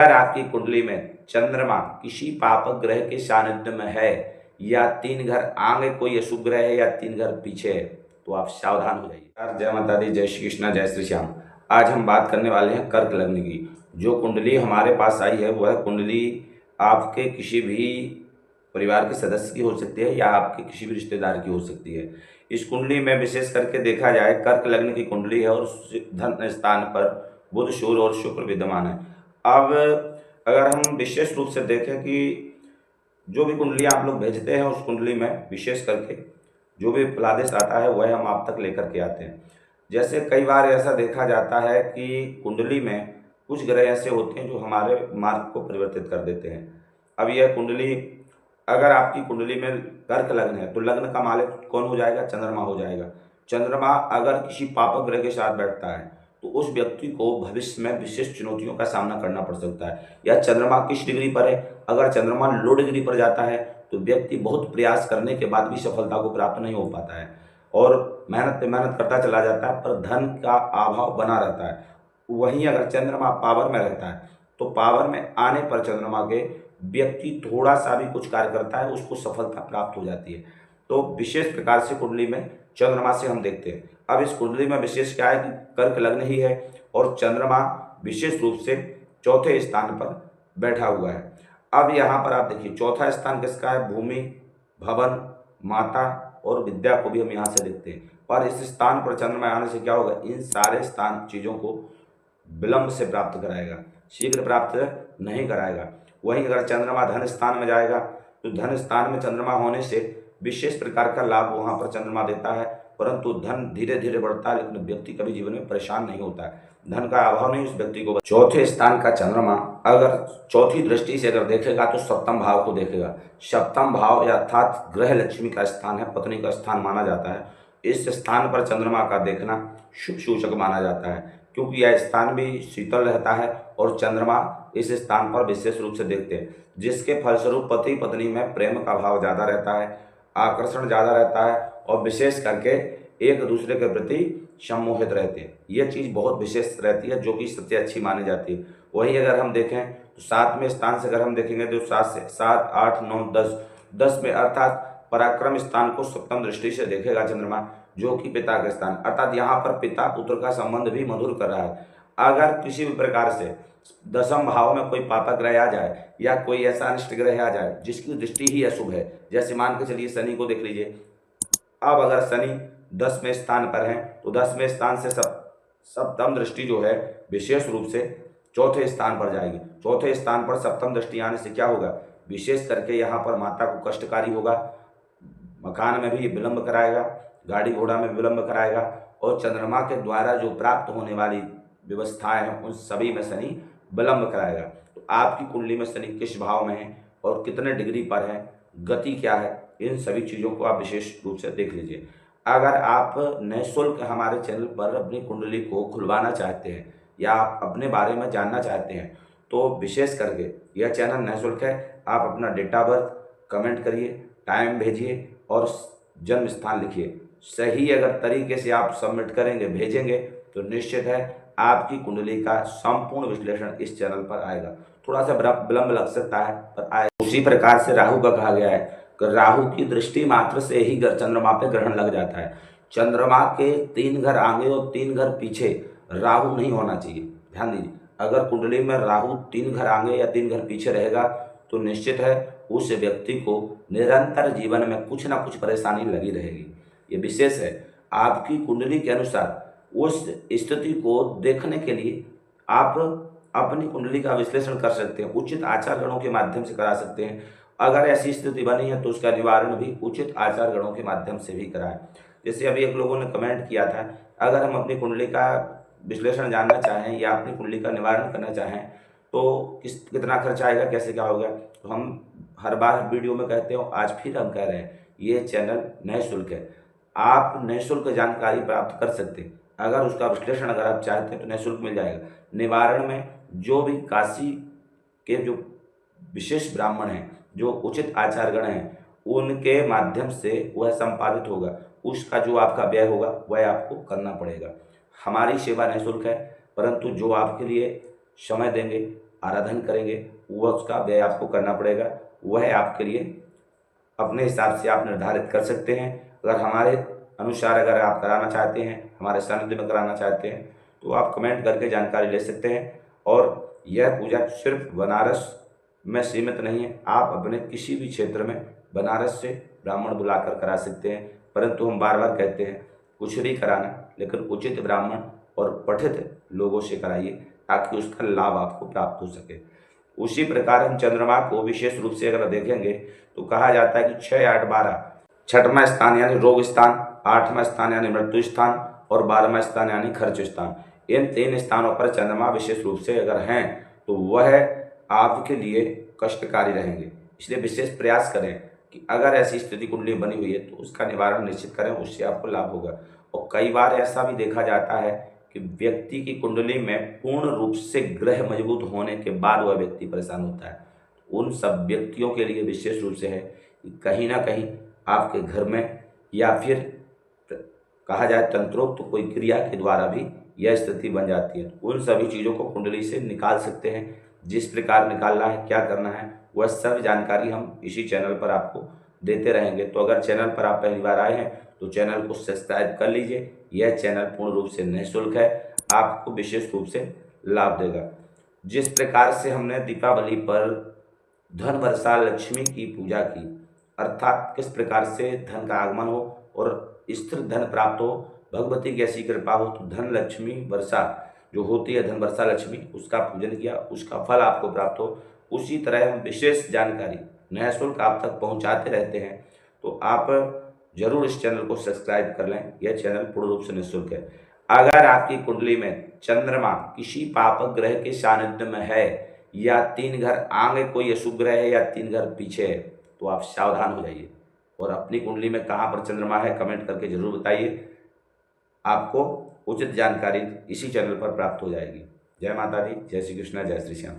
अगर आपकी कुंडली में चंद्रमा किसी पाप ग्रह के सानिध्य में है या 3 घर आगे कोई अशुभ ग्रह है या 3 घर पीछे है तो आप सावधान हो जाइए। जय माता दी, जय श्री कृष्णा, जय श्री श्याम। आज हम बात करने वाले हैं कर्क लग्न की। जो कुंडली हमारे पास आई है वह कुंडली आपके किसी भी परिवार के सदस्य की हो सकती है या आपके किसी भी रिश्तेदार की हो सकती है। इस कुंडली में विशेष करके देखा जाए कर्क लग्न की कुंडली है और धन स्थान पर बुध, सूर्य और शुक्र विद्यमान है। अब अगर हम विशेष रूप से देखें कि जो भी कुंडली आप लोग भेजते हैं उस कुंडली में विशेष करके जो भी फलादेश आता है वह हम आप तक लेकर के आते हैं। जैसे कई बार ऐसा देखा जाता है कि कुंडली में कुछ ग्रह ऐसे होते हैं जो हमारे मार्ग को परिवर्तित कर देते हैं। अब यह कुंडली, अगर आपकी कुंडली में कर्क लग्न है तो लग्न का मालिक कौन हो जाएगा? चंद्रमा हो जाएगा। चंद्रमा अगर किसी पापक ग्रह के साथ बैठता है तो उस व्यक्ति को भविष्य में विशेष चुनौतियों का सामना करना पड़ सकता है। या चंद्रमा किस डिग्री पर है? अगर चंद्रमा लो डिग्री पर जाता है तो व्यक्ति बहुत प्रयास करने के बाद भी सफलता को प्राप्त नहीं हो पाता है और मेहनत पे मेहनत करता चला जाता है पर धन का अभाव बना रहता है। वहीं अगर चंद्रमा पावर में रहता है तो पावर में आने पर चंद्रमा के व्यक्ति थोड़ा सा भी कुछ कार्य करता है उसको सफलता प्राप्त हो जाती है। तो विशेष प्रकार से कुंडली में चंद्रमा से हम देखते हैं। अब इस कुंडली में विशेष क्या है कि कर्क लग्न ही है और चंद्रमा विशेष रूप से चौथे स्थान पर बैठा हुआ है। अब यहाँ पर आप देखिए चौथा स्थान किसका है? भूमि, भवन, माता और विद्या को भी हम यहाँ से देखते हैं। पर इस स्थान पर चंद्रमा आने से क्या होगा? इन सारे स्थान चीज़ों को विलंब से प्राप्त कराएगा, शीघ्र प्राप्त नहीं कराएगा। वहीं अगर चंद्रमा धन स्थान में जाएगा तो धन स्थान में चंद्रमा होने से विशेष प्रकार का लाभ वहाँ पर चंद्रमा देता है, परंतु धन धीरे धीरे बढ़ता है लेकिन व्यक्ति कभी जीवन में परेशान नहीं होता है, धन का अभाव नहीं उस व्यक्ति को। चौथे स्थान का चंद्रमा अगर चौथी दृष्टि से अगर देखेगा तो सप्तम भाव को देखेगा। सप्तम भाव अर्थात ग्रह लक्ष्मी का स्थान है, पत्नी का स्थान माना जाता है। इस स्थान पर चंद्रमा का देखना शुभ सूचक माना जाता है क्योंकि यह स्थान भी शीतल रहता है और चंद्रमा इस स्थान पर विशेष रूप से देखते हैं, जिसके फलस्वरूप पति पत्नी में प्रेम का भाव ज़्यादा रहता है, आकर्षण ज़्यादा रहता है और विशेष करके एक दूसरे के प्रति सम्मोहित रहते हैं। यह चीज़ बहुत विशेष रहती है जो कि सबसे अच्छी मानी जाती है। वही अगर हम देखें तो सातवें स्थान से अगर हम देखेंगे तो 7, 8, 9, 10 में अर्थात पराक्रम स्थान को सप्तम दृष्टि से देखेगा चंद्रमा, जो कि पिता का स्थान, अर्थात यहाँ पर पिता पुत्र का संबंध भी मधुर कर रहा है। अगर किसी भी प्रकार से दसम भाव में कोई पापक ग्रह आ जाए या कोई ऐसा अनिष्ट ग्रह आ जाए जिसकी दृष्टि ही अशुभ है, जैसे मान के चलिए शनि को देख लीजिए। अब अगर शनि 10वें स्थान पर है तो 10वें स्थान से सप्तम दृष्टि जो है विशेष रूप से चौथे स्थान पर जाएगी। चौथे स्थान पर सप्तम दृष्टि आने से क्या होगा? विशेष करके यहाँ पर माता को कष्टकारी होगा, मकान में भी विलंब कराएगा, गाड़ी घोड़ा में विलंब कराएगा और चंद्रमा के द्वारा जो प्राप्त होने वाली व्यवस्थाएं हैं उन सभी में शनि विलंब कराएगा। तो आपकी कुंडली में शनि किस भाव में है और कितने डिग्री पर है, गति क्या है, इन सभी चीज़ों को आप विशेष रूप से देख लीजिए। अगर आप निःशुल्क हमारे चैनल पर अपनी कुंडली को खुलवाना चाहते हैं या आप अपने बारे में जानना चाहते हैं तो विशेष करके यह चैनल निःशुल्क है। आप अपना डेट ऑफ बर्थ कमेंट करिए, टाइम भेजिए और जन्म स्थान लिखिए। सही अगर तरीके से आप सबमिट करेंगे, भेजेंगे तो निश्चित है आपकी कुंडली का संपूर्ण विश्लेषण इस चैनल पर आएगा। थोड़ा सा विलंब लग सकता है पर आएगा। उसी प्रकार से राहु का कहा गया है कि राहु की दृष्टि मात्र से ही चंद्रमा पे ग्रहण लग जाता है। चंद्रमा के 3 घर आगे और 3 घर पीछे राहु नहीं होना चाहिए, ध्यान दीजिए। अगर कुंडली में राहु 3 घर आगे या 3 घर पीछे रहेगा तो निश्चित है उस व्यक्ति को निरंतर जीवन में कुछ ना कुछ परेशानी लगी रहेगी। ये विशेष है। आपकी कुंडली के अनुसार उस स्थिति को देखने के लिए आप अपनी कुंडली का विश्लेषण कर सकते हैं, उचित आचार गणों के माध्यम से करा सकते हैं। अगर ऐसी स्थिति बनी है तो उसका निवारण भी उचित आचार गणों के माध्यम से भी कराएं। जैसे अभी एक लोगों ने कमेंट किया था, अगर हम अपनी कुंडली का विश्लेषण जानना चाहें या अपनी कुंडली का निवारण करना चाहें तो कितना खर्चा आएगा, कैसे क्या होगा। तो हम हर बार वीडियो में कहते हो, आज फिर हम कह रहे हैं ये चैनल निःशुल्क है। आप निःशुल्क जानकारी प्राप्त कर सकते हैं। अगर उसका विश्लेषण अगर आप चाहते हैं तो निःशुल्क मिल जाएगा। निवारण में जो भी काशी के जो विशेष ब्राह्मण हैं, जो उचित आचारगण हैं, उनके माध्यम से वह संपादित होगा। उसका जो आपका व्यय होगा वह आपको करना पड़ेगा। हमारी सेवा निःशुल्क है, परंतु जो आपके लिए समय देंगे, आराधन करेंगे वह उसका व्यय आपको करना पड़ेगा। वह आपके लिए अपने हिसाब से आप निर्धारित कर सकते हैं। अगर हमारे अनुसार अगर आप कराना चाहते हैं, हमारे सानिध्य में कराना चाहते हैं, तो आप कमेंट करके जानकारी ले सकते हैं। और यह पूजा सिर्फ बनारस में सीमित नहीं है, आप अपने किसी भी क्षेत्र में बनारस से ब्राह्मण बुलाकर करा सकते हैं। परंतु हम बार बार कहते हैं कुछ भी कराना लेकिन उचित ब्राह्मण और पठित लोगों से कराइए ताकि उसका लाभ आपको प्राप्त हो सके। उसी प्रकार हम चंद्रमा को विशेष रूप से अगर देखेंगे तो कहा जाता है कि 6, 8, 12 छठवां स्थान यानी रोग स्थान, 8वां स्थान यानी मृत्यु स्थान और 12वां स्थान यानी खर्च स्थान, इन 3 स्थानों पर चंद्रमा विशेष रूप से अगर हैं तो वह आपके लिए कष्टकारी रहेंगे। इसलिए विशेष प्रयास करें कि अगर ऐसी स्थिति कुंडली बनी हुई है तो उसका निवारण निश्चित करें, उससे आपको लाभ होगा। और कई बार ऐसा भी देखा जाता है कि व्यक्ति की कुंडली में पूर्ण रूप से ग्रह मजबूत होने के बाद वह व्यक्ति परेशान होता है। उन सब व्यक्तियों के लिए विशेष रूप से है कि कहीं ना कहीं आपके घर में या फिर कहा जाए तंत्रोक्त कोई क्रिया के द्वारा भी यह स्थिति बन जाती है। उन सभी चीज़ों को कुंडली से निकाल सकते हैं। जिस प्रकार निकालना है, क्या करना है, वह सब जानकारी हम इसी चैनल पर आपको देते रहेंगे। तो अगर चैनल पर आप पहली बार आए हैं तो चैनल को सब्सक्राइब कर लीजिए। यह चैनल पूर्ण रूप से निःशुल्क है, आपको विशेष रूप से लाभ देगा। जिस प्रकार से हमने दीपावली पर धन वर्षा लक्ष्मी की पूजा की, अर्थात किस प्रकार से धन का आगमन हो और स्थिर धन प्राप्त हो, भगवती की ऐसी कृपा हो तो धन लक्ष्मी वर्षा जो होती है, धन वर्षा लक्ष्मी, उसका पूजन किया, उसका फल आपको प्राप्त हो। उसी तरह हम विशेष जानकारी निःशुल्क आप तक पहुंचाते रहते हैं। तो आप जरूर इस चैनल को सब्सक्राइब कर लें, यह चैनल पूर्ण रूप से निःशुल्क है। अगर आपकी कुंडली में चंद्रमा किसी पाप ग्रह के सानिध्य में है या 3 घर आगे कोई अशुभ ग्रह है या 3 घर पीछे है तो आप सावधान हो जाइए। और अपनी कुंडली में कहाँ पर चंद्रमा है कमेंट करके जरूर बताइए, आपको उचित जानकारी इसी चैनल पर प्राप्त हो जाएगी। जय माता दी, जय श्री कृष्णा, जय श्री श्याम।